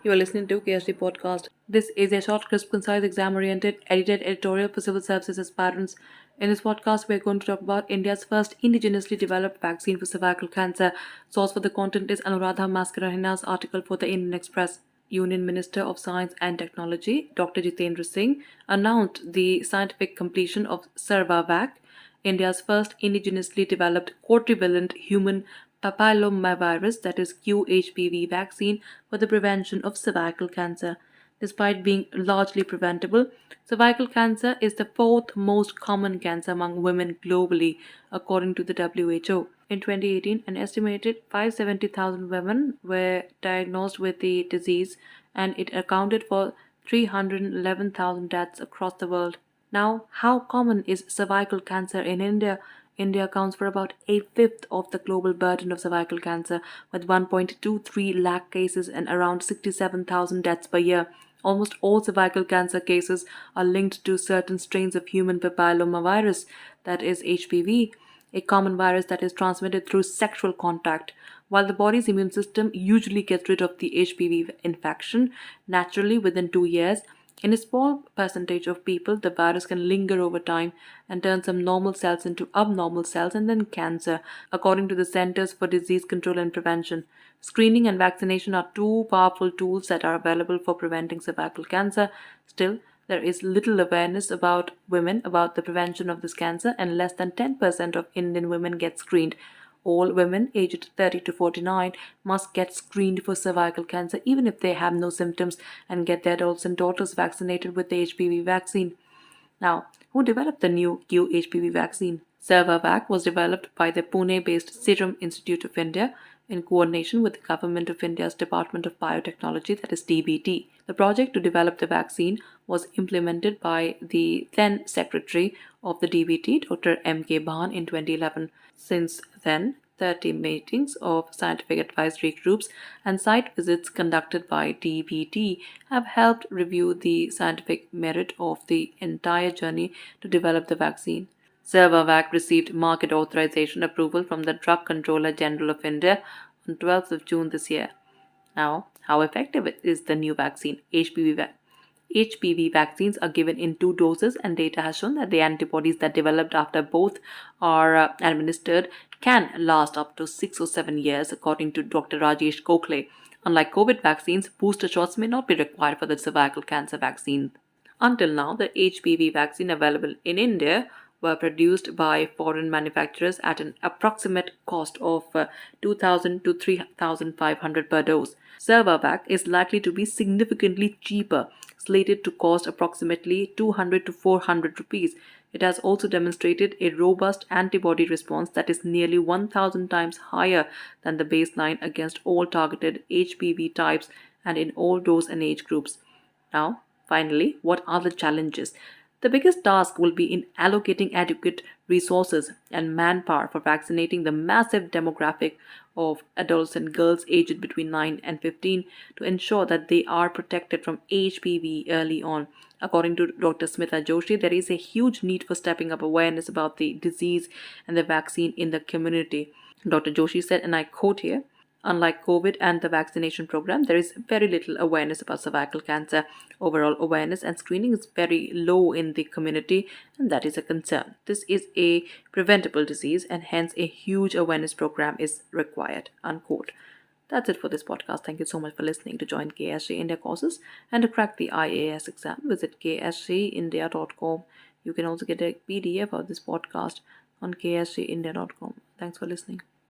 You are listening to KSG Podcast. This is a short, crisp, concise, exam-oriented, edited editorial for civil services aspirants. In this podcast, we are going to talk about India's first indigenously developed vaccine for cervical cancer. Source for the content is Anuradha Mascarenhas' article for the Indian Express. Union Minister of Science and Technology, Dr. Jitendra Singh, announced the scientific completion of Cervavac, India's first indigenously developed quadrivalent human papillomavirus, that is qHPV vaccine for the prevention of cervical cancer. Despite being largely preventable, cervical cancer is the fourth most common cancer among women globally, according to the WHO. In 2018, an estimated 570,000 women were diagnosed with the disease, and it accounted for 311,000 deaths across the world. Now, how common is cervical cancer in India? India accounts for about a fifth of the global burden of cervical cancer, with 1.23 lakh cases and around 67,000 deaths per year. Almost all cervical cancer cases are linked to certain strains of human papillomavirus, that is HPV, a common virus that is transmitted through sexual contact. While the body's immune system usually gets rid of the HPV infection naturally within 2 years, in a small percentage of people, the virus can linger over time and turn some normal cells into abnormal cells and then cancer, according to the Centers for Disease Control and Prevention. Screening and vaccination are two powerful tools that are available for preventing cervical cancer. Still, there is little awareness about women about the prevention of this cancer, and less than 10% of Indian women get screened. All women aged 30 to 49 must get screened for cervical cancer even if they have no symptoms, and get their adults and daughters vaccinated with the HPV vaccine. Now, who developed the new qHPV vaccine? Cervavac was developed by the Pune-based Serum Institute of India in coordination with the Government of India's Department of Biotechnology, that is DBT. The project to develop the vaccine was implemented by the then Secretary of the DBT, Dr. M.K. Bhan, in 2011. Since then, 30 meetings of scientific advisory groups and site visits conducted by DBT have helped review the scientific merit of the entire journey to develop the vaccine. Cervavac received market authorization approval from the Drug Controller General of India on 12th of June this year. Now, how effective is the new vaccine, HPV vaccines are given in 2 doses, and data has shown that the antibodies that developed after both are administered can last up to 6 or 7 years, according to Dr. Rajesh Gokhale. Unlike COVID vaccines, booster shots may not be required for the cervical cancer vaccine. Until now, the HPV vaccine available in India were produced by foreign manufacturers at an approximate cost of 2,000 to 3,500 per dose. Cervavac is likely to be significantly cheaper, slated to cost approximately 200 to 400 rupees. It has also demonstrated a robust antibody response that is nearly 1,000 times higher than the baseline against all targeted HPV types and in all dose and age groups. Now, finally, what are the challenges? The biggest task will be in allocating adequate resources and manpower for vaccinating the massive demographic of adults and girls aged between 9 and 15 to ensure that they are protected from HPV early on. According to Dr. Smita Joshi, there is a huge need for stepping up awareness about the disease and the vaccine in the community. Dr. Joshi said, and I quote here, "Unlike COVID and the vaccination program, there is very little awareness about cervical cancer. Overall awareness and screening is very low in the community, and that is a concern. This is a preventable disease, and hence a huge awareness program is required." Unquote. That's it for this podcast. Thank you so much for listening. To join KSG India courses and to crack the IAS exam, visit ksgindia.com. You can also get a PDF of this podcast on ksgindia.com. Thanks for listening.